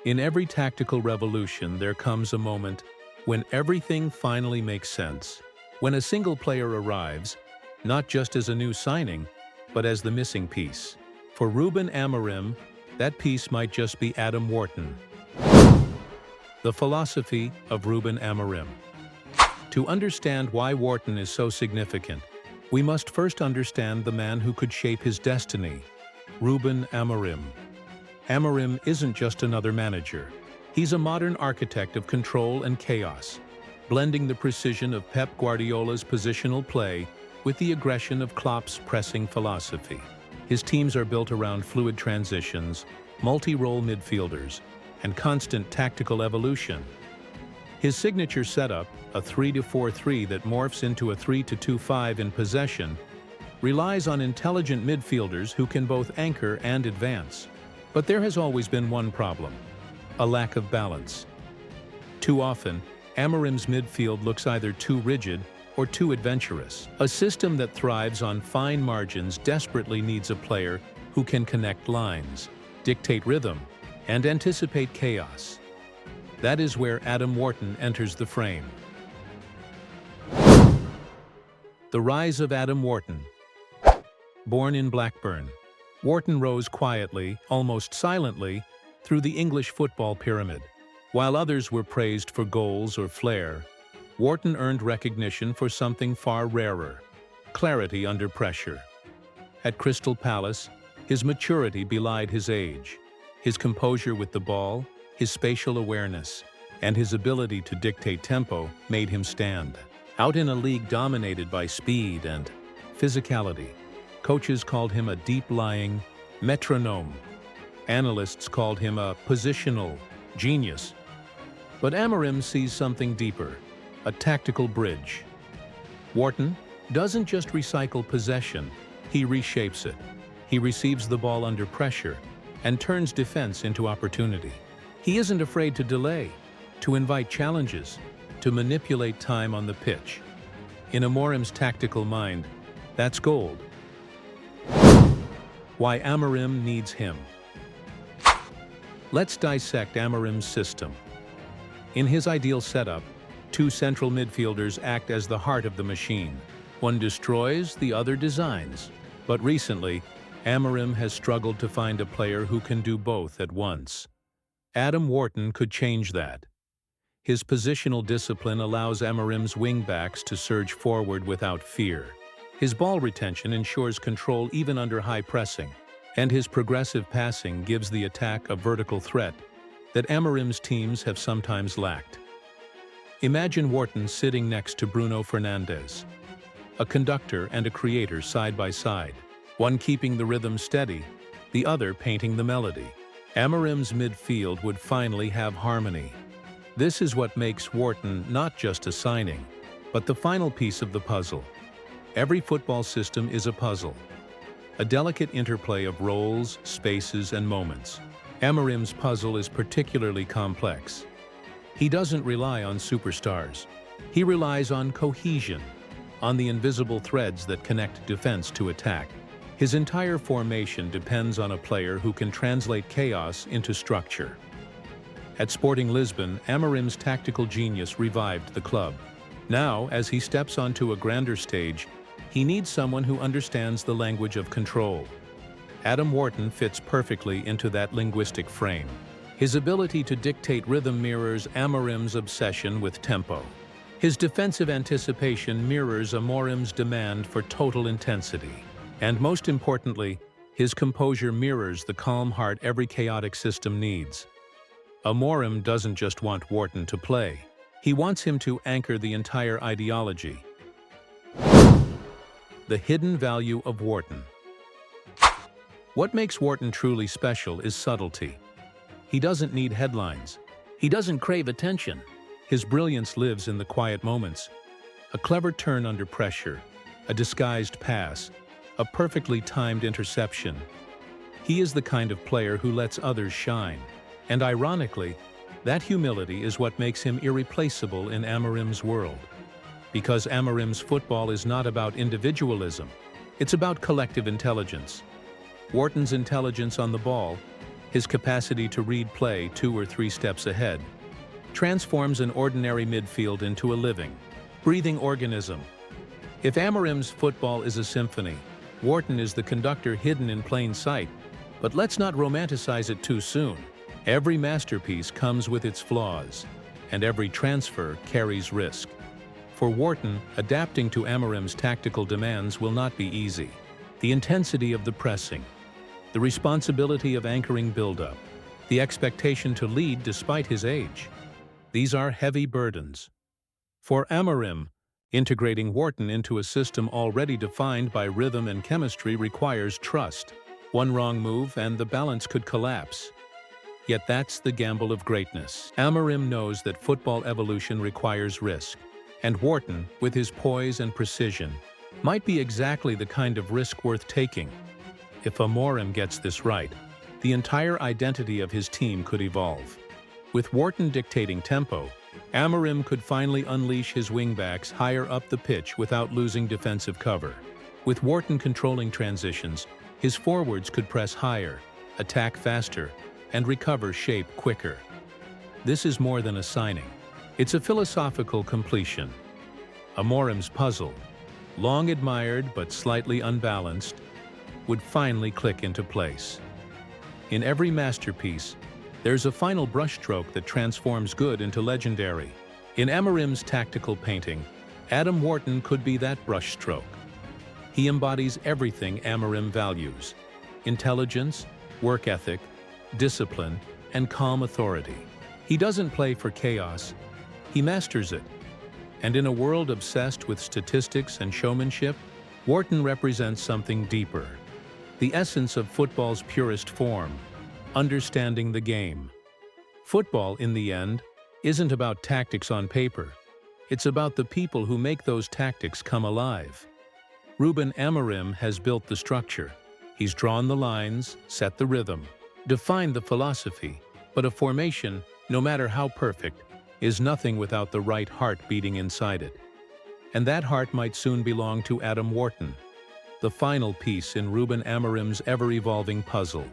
In every tactical revolution, there comes a moment when everything finally makes sense. When a single player arrives, not just as a new signing, but as the missing piece. For Ruben Amorim, that piece might just be Adam Wharton. The philosophy of Ruben Amorim. To understand why Wharton is so significant, we must first understand the man who could shape his destiny, Ruben Amorim. Amorim isn't just another manager. He's a modern architect of control and chaos, blending the precision of Pep Guardiola's positional play with the aggression of Klopp's pressing philosophy. His teams are built around fluid transitions, multi-role midfielders, and constant tactical evolution. His signature setup, a 3-4-3 that morphs into a 3-2-5 in possession, relies on intelligent midfielders who can both anchor and advance. But there has always been one problem: a lack of balance. Too often, Amorim's midfield looks either too rigid or too adventurous. A system that thrives on fine margins desperately needs a player who can connect lines, dictate rhythm, and anticipate chaos. That is where Adam Wharton enters the frame. The rise of Adam Wharton. Born in Blackburn, Wharton rose quietly, almost silently, through the English football pyramid. While others were praised for goals or flair, Wharton earned recognition for something far rarer: clarity under pressure. At Crystal Palace, his maturity belied his age. His composure with the ball, his spatial awareness, and his ability to dictate tempo made him stand out in a league dominated by speed and physicality. Coaches called him a deep-lying metronome. Analysts called him a positional genius. But Amorim sees something deeper: a tactical bridge. Wharton doesn't just recycle possession, he reshapes it. He receives the ball under pressure and turns defense into opportunity. He isn't afraid to delay, to invite challenges, to manipulate time on the pitch. In Amorim's tactical mind, that's gold. Why Amorim needs him. Let's dissect Amorim's system. In his ideal setup, two central midfielders act as the heart of the machine. One destroys, the other designs. But recently, Amorim has struggled to find a player who can do both at once. Adam Wharton could change that. His positional discipline allows Amorim's wingbacks to surge forward without fear. His ball retention ensures control even under high pressing, and his progressive passing gives the attack a vertical threat that Amorim's teams have sometimes lacked. Imagine Wharton sitting next to Bruno Fernandes, a conductor and a creator side by side, one keeping the rhythm steady, the other painting the melody. Amorim's midfield would finally have harmony. This is what makes Wharton not just a signing, but the final piece of the puzzle. Every football system is a puzzle, a delicate interplay of roles, spaces, and moments. Amorim's puzzle is particularly complex. He doesn't rely on superstars. He relies on cohesion, on the invisible threads that connect defense to attack. His entire formation depends on a player who can translate chaos into structure. At Sporting Lisbon, Amorim's tactical genius revived the club. Now, as he steps onto a grander stage, he needs someone who understands the language of control. Adam Wharton fits perfectly into that linguistic frame. His ability to dictate rhythm mirrors Amorim's obsession with tempo. His defensive anticipation mirrors Amorim's demand for total intensity. And most importantly, his composure mirrors the calm heart every chaotic system needs. Amorim doesn't just want Wharton to play. He wants him to anchor the entire ideology. The hidden value of Wharton. What makes Wharton truly special is subtlety. He doesn't need headlines. He doesn't crave attention. His brilliance lives in the quiet moments. A clever turn under pressure, a disguised pass, a perfectly timed interception. He is the kind of player who lets others shine. And ironically, that humility is what makes him irreplaceable in Amorim's world. Because Amorim's football is not about individualism, it's about collective intelligence. Wharton's intelligence on the ball, his capacity to read play 2 or 3 steps ahead, transforms an ordinary midfield into a living, breathing organism. If Amorim's football is a symphony, Wharton is the conductor hidden in plain sight. But let's not romanticize it too soon. Every masterpiece comes with its flaws, and every transfer carries risk. For Wharton, adapting to Amorim's tactical demands will not be easy. The intensity of the pressing, the responsibility of anchoring build-up, the expectation to lead despite his age. These are heavy burdens. For Amorim, integrating Wharton into a system already defined by rhythm and chemistry requires trust. One wrong move and the balance could collapse. Yet that's the gamble of greatness. Amorim knows that football evolution requires risk, and Wharton, with his poise and precision, might be exactly the kind of risk worth taking. If Amorim gets this right, the entire identity of his team could evolve. With Wharton dictating tempo, Amorim could finally unleash his wingbacks higher up the pitch without losing defensive cover. With Wharton controlling transitions, his forwards could press higher, attack faster, and recover shape quicker. This is more than a signing. It's a philosophical completion. Amorim's puzzle, long admired but slightly unbalanced, would finally click into place. In every masterpiece, there's a final brushstroke that transforms good into legendary. In Amorim's tactical painting, Adam Wharton could be that brushstroke. He embodies everything Amorim values: intelligence, work ethic, discipline, and calm authority. He doesn't play for chaos, he masters it. And in a world obsessed with statistics and showmanship, Wharton represents something deeper. The essence of football's purest form: understanding the game. Football, in the end, isn't about tactics on paper. It's about the people who make those tactics come alive. Ruben Amorim has built the structure. He's drawn the lines, set the rhythm, defined the philosophy. But a formation, no matter how perfect, is nothing without the right heart beating inside it. And that heart might soon belong to Adam Wharton, the final piece in Ruben Amorim's ever-evolving puzzle.